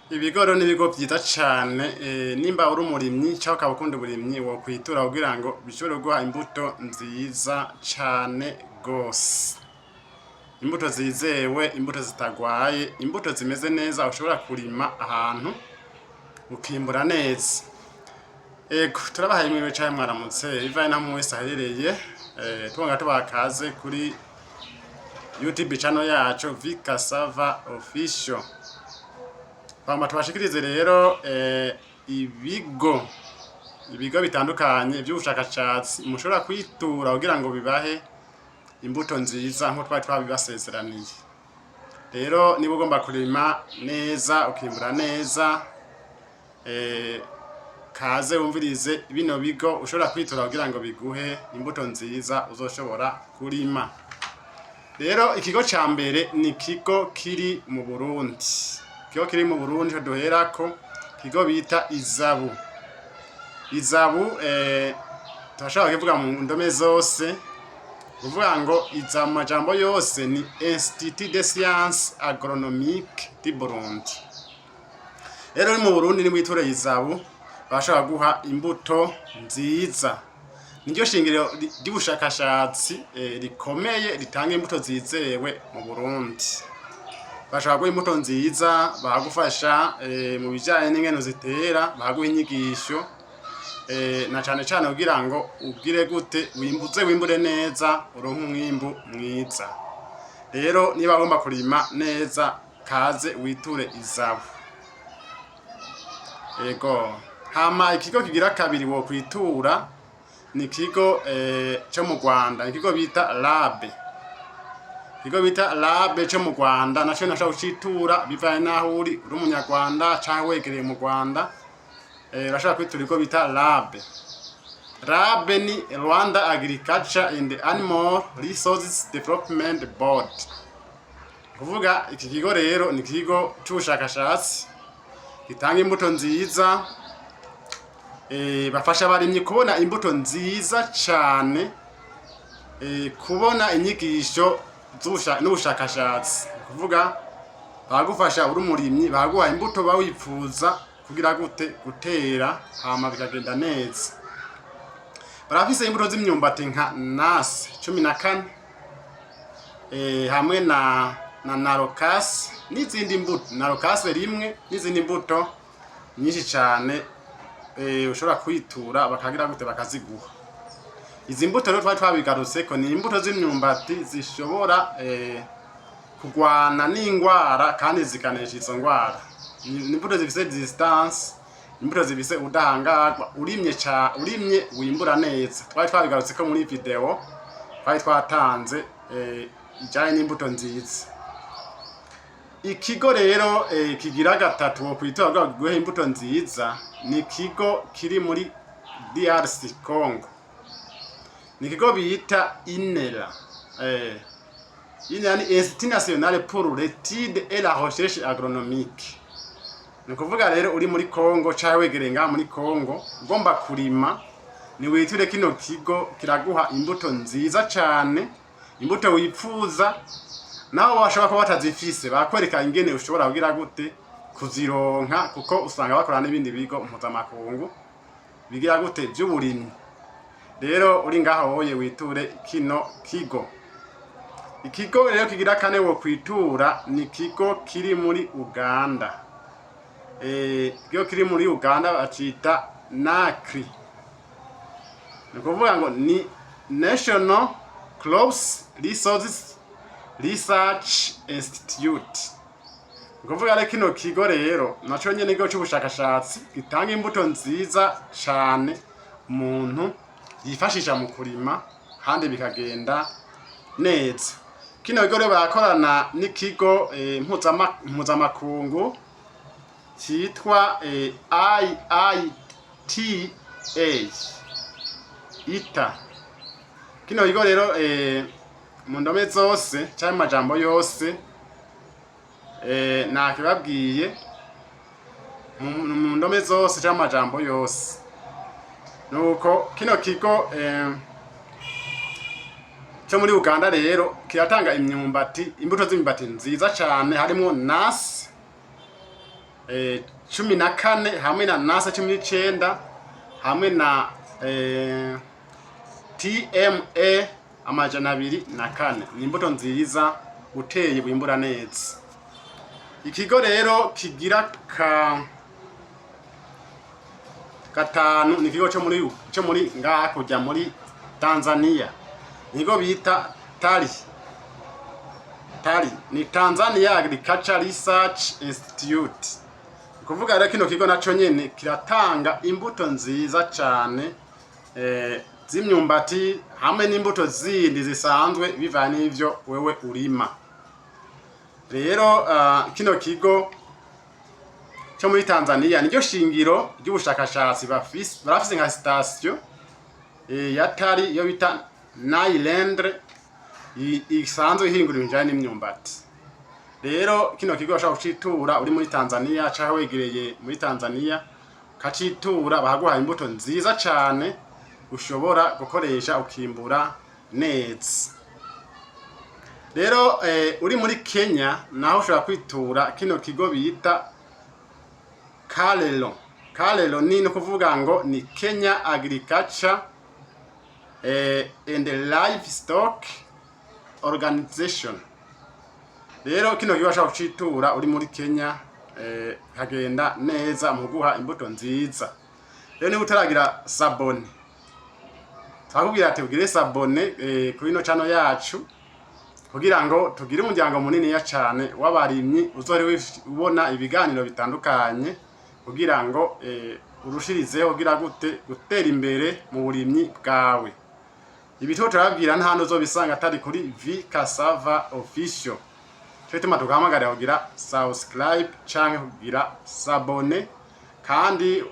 Ibigoro n'ibigo vyiza cane nimba uri umurimyi canke ukaba ukunda uburimyi wokwitura kugira ngo bishobore guha imbuto nziza cane gose. Imbuto zizewe, imbuto zitagwaye, imbuto zimeze neza ushobora kurima ahantu ukimbura neza. Ego turabahaye mwiriwe canke mwaramutse bivanye naho wese aherereye, twongera tubakaze kuri YouTube channel yacu Vikasava Official. Twama tubashikirize rero ibigo bitandukanye by'ubushakashatsi mushobora kwitura kugira ngo bibahe imbuto nziza nko twari twabibasezeraniye. Rero niba ugomba kurima neza ukimbura neza, kaze wumvirize bino bigo ushobora kwitura kugira ngo biguhe imbuto nziza uzoshobora kurima. Rero ikigo ca mbere ni ikigo kiri mu Burundi. Ikigo kiri mu Burundi cyo duherako, ikigo bita Izabu. Izabu turashaka kuvuga mu ndome zose, kuvuga ngo iza mu majambo yose ni Institut de Sciences Agronomiques du Burundi. Rero ni mu Burundi ni mwiture Izabu bashaka guha imbuto nziza. Niryo shingiro ry'ubushakashatsi rikomeye ritanga imbuto zizewe mu Burundi. Bashaka guha imbuto nziza, bagufasha mu bijanye n'ingeno zitera, baguha inyigisho na cane cane kugira ngo ubwire gute wimbure neza uronke umwimbu mwiza. Rero niba agomba kurima neza kaze witure Izabu. Ego hama ikigo kigira kabiri wo kwitura ni ikigo cyo mu Rwanda, ikigo bita Labe. Ikigo bita Labe cyo mu Rwanda naco nashaka gucitura bivanye naho uri umunyarwanda canke wegereye mu Rwanda. Urashaka kwitura ikigo bita Labe. Labe ni Rwanda Agriculture and Animal Resources Development Board. Kuvuga iki kigo rero ni ikigo c'ubushakashatsi gitanga imbuto nziza, bafasha abarimyi kubona imbuto nziza cane, kubona inyigisho n'ubushakashatsi. Kuvuga bagufasha uri umurimyi, baguha imbuto bawifuza kugira gute gutera hama bikagenda neza. Barafise imbuto z'imyumbati nka Nasi 14 hamwe na Narocas n'izindi mbuto, Narocas rimwe n'izindi mbuto nyinshi cane ushobora kwitura bakagira gute bakaziguha. Izi mbuto rero twari twabigarutse ko ni imbuto z'imyumbati zishobora kugwana n'ingwara kandi zikanesha izo ngwara. Ni imbuto zifise distance, imbuto zifise udahangarwa, urimye wimbura neza. Twari twabigarutse ko muri video twari twatanze ijanye n'imbuto nziza. Ikigo rero kigira gatatu wo kwitura ngo guhe imbuto nziza ni ikigo kiri muri DRC Congo. Ni ikigo bita INERA. INERA ni Institut National pour l'Étude et la Recherche Agronomique. Ni kuvuga rero uri muri Congo cyangwa wegereye ngaha muri Congo ugomba kurima, ni witure kino kigo kiraguha imbuto nziza cane, imbuto wipfuza. Naho bashobora kuba batazifise bakwereka ingene ushobora kugira gute kuzironka, kuko usanga bakora n'ibindi bigo mpuzamakungu bigira gute by'uburimyi. Rero uri ngaho woye witure kino kigo. Ikigo rero kigira kane wo kwitura ni ikigo kiri muri Uganda. Ikigo kiri muri Uganda bacita NACRI. Ni kuvuga ngo ni National Crops Research Institute. Kuvuga rero kino kigo rero naco nyene ikigo c'ubushakashatsi gitanga imbuto nziza cane umuntu yifashisha mu kurima kandi bikagenda neza. Kino kigo rero barakorana n'ikigo mpuzamakungu cyitwa IITA. Kino kigo rero mu ndome zose cyangwa amajambo yose nakibabwiye mu ndome zose cyangwa amajambo yose. Nuko kino kigo cyo muri Uganda rero kiratanga imyumbati, imbuto z'imyumbati nziza cyane, harimo Nasi 14 hamwe na nasa 19 hamwe na TMA amajana 204. Ni imbuto nziza uteye wimbura neza. Ikigo rero kigira gatanu ni ikigo cyo muri ngaha kujya muri Tanzania. Nigo bita TARI ni Tanzania Agriculture Research Institute. Kuvuga rero kino kigo naco nyene kiratanga imbuto nziza cyane z'imyumbati hamwe n'imbuto zindi zisanzwe bivanye n'ivyo wewe urima. Rero kino kigo cyo muri Tanzania niryo shingiro ry'ubushakashatsi barafise nka station ya TARI yo bita Nailand isanzwe ihingura ibijanye n'imyumbati. Rero kino kigo bashaka kucitura uri muri Tanzania cyangwa wegereye muri Tanzania kacitura bahaguha imbuto nziza cyane ushobora gukoresha ukimbura neza. Rero uri muri Kenya naho ushobora kwitura kino kigo bita KALELO ni kuvuga ngo ni Kenya Agriculture and Livestock Organization. Rero kino kigo bashaka kucitura uri muri Kenya hagenda neza mu guha imbuto nziza. Rero ni utaragira sabone twakubwira ati ugire sabone kuri no channel yacu kugira ngo tugire umuryango munini ya cyane w'abarimyi uzore ubona ibiganiro bitandukanye kugira ngo urushirizeho kugira gutera imbere mu burimyi bwawe. Ibito turabwira ntano uzobisanga atari kuri Vikasava Official. Cyo tuma tugamagara kugira subscribe canke kugira sabone kandi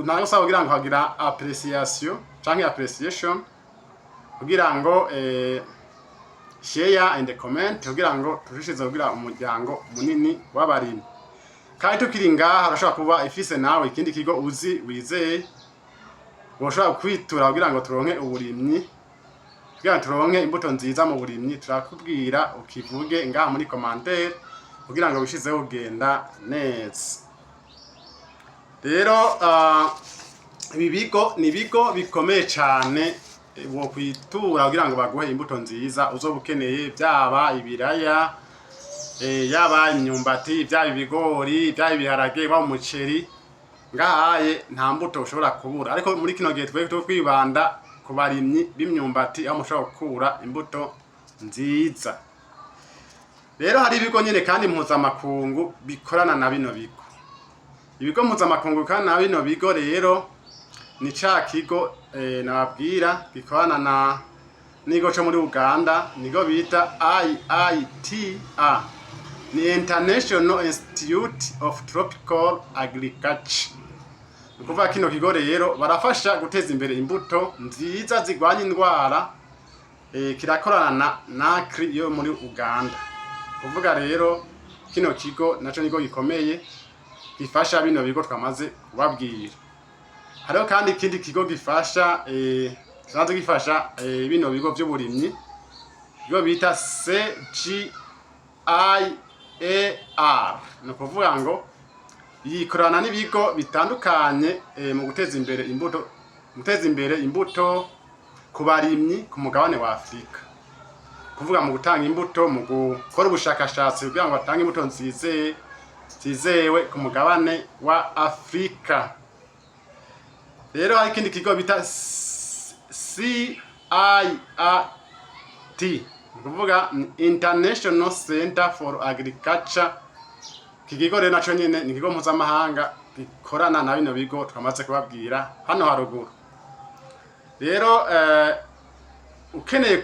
ntago sawa kugira ngo hagira appreciation kugira ngo share and comment kugira ngo turushize kugira umuryango munini w'abarimyi. Kandi tukiri ngaha urashobora kuba ifise nawe ikindi kigo uzi wizeye woshobora kwitura kugira ngo turonke uburimyi kugira turonke imbuto nziza mu burimyi. Turakubwira ukivuge ngaha muri commentaire kugira ngo bishizeho kugenda neza. Rero ibi bigo ni bigo bikomeye cyane wo kwitura kugira ngo baguhe imbuto nziza uzobukeneye byaba ibiraya yaba imyumbati byaba ibigori byaba ibiharage ba umuceri ngahaye nta mbuto ushobora kubura. Ariko muri kino gihe twibanda ku barimyi b'imyumbati aho mushobora gukura imbuto nziza. Rero hari ibigo nyene kandi mpuzamakungu bikorana na bino bigo. Ibigo mpuzamakungu kandi na bino bigo rero ni ca kigo nababwira gikorana na nigo cyo muri Uganda nigo bita IITA ni International Institute of Tropical Agriculture. Kuva kino kigo rero barafasha guteza imbere imbuto nziza zigwanya indwara kirakorana na NACRI yo muri Uganda. Kuvuga rero kino kigo naco nigo gikomeye gifasha bino bigo twamaze kubabwira. Hariho kandi ikindi kigo gifasha sanzwe gifasha bino bigo by'uburimyi bigo bita CGIAR. No kuvuga ngo yikorana n'ibigo bitandukanye mu guteza imbere imbuto ku barimyi ku mugabane wa Afrika. Kuvuga mu gutanga imbuto mu gukora ubushakashatsi kugira ngo batange imbuto nzizewe ku mugabane wa Afrika. Rero hari ikindi kigo bita CIAT kuvuga International Center for Agriculture. Kikigo rero naco nyene ni kigo mpuzamahanga gikorana na bino bigo twamaze kubabwira hano haruguru. Rero ukeneye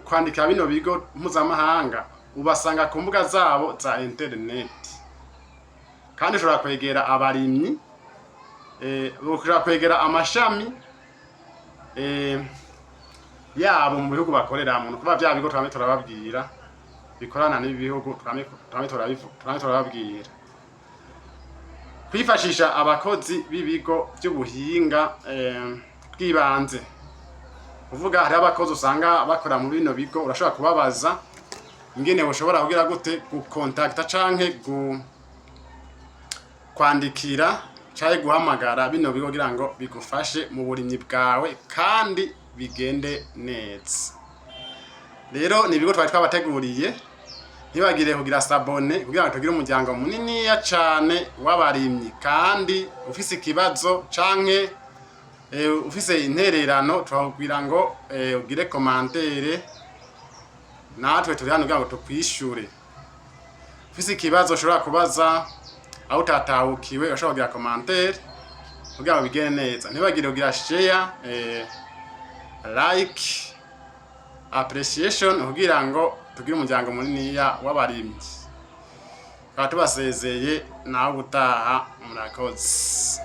kwandika bino bigo mpuzamahanga ubasanga ku mbuga zabo za internet kandi ushobora kwegera abarimyi ushobora kwegera amashami yabo mu bihugu bakorera mu kuba bya bigo twame turababwira bikorana n'ibihugu twame turababwira kwifashisha abakozi b'ibigo by'ubuhinga bw'ibanze. Kuvuga hari abakozi usanga bakora mu bino bigo urashobora kubabaza ingene ushobora kugira gute gukontakta canke kwandikira canke guhamagara bino bigo kugira ngo bigufashe mu burimyi bwawe kandi bigende neza. Rero ni ibigo twari twabateguriye, ntibagire kugira sabone kugira ngo tugire umuryango muniniya cane w'abarimyi, kandi ufise ikibazo canke ufise intererano twakubwira ngo ugire commentaire, natwe turi hano kugira ngo tukwishure. Ufise ikibazo ushobora kubaza aho utatahukiwe, ushobora kugira commentaire kugira ngo bigende neza. Ntibagire kugira share, like, appreciation kugira ngo tugire umuryango muniniya w'abarimyi. Tukaba tubasezeye nawe ubutaha, murakoze.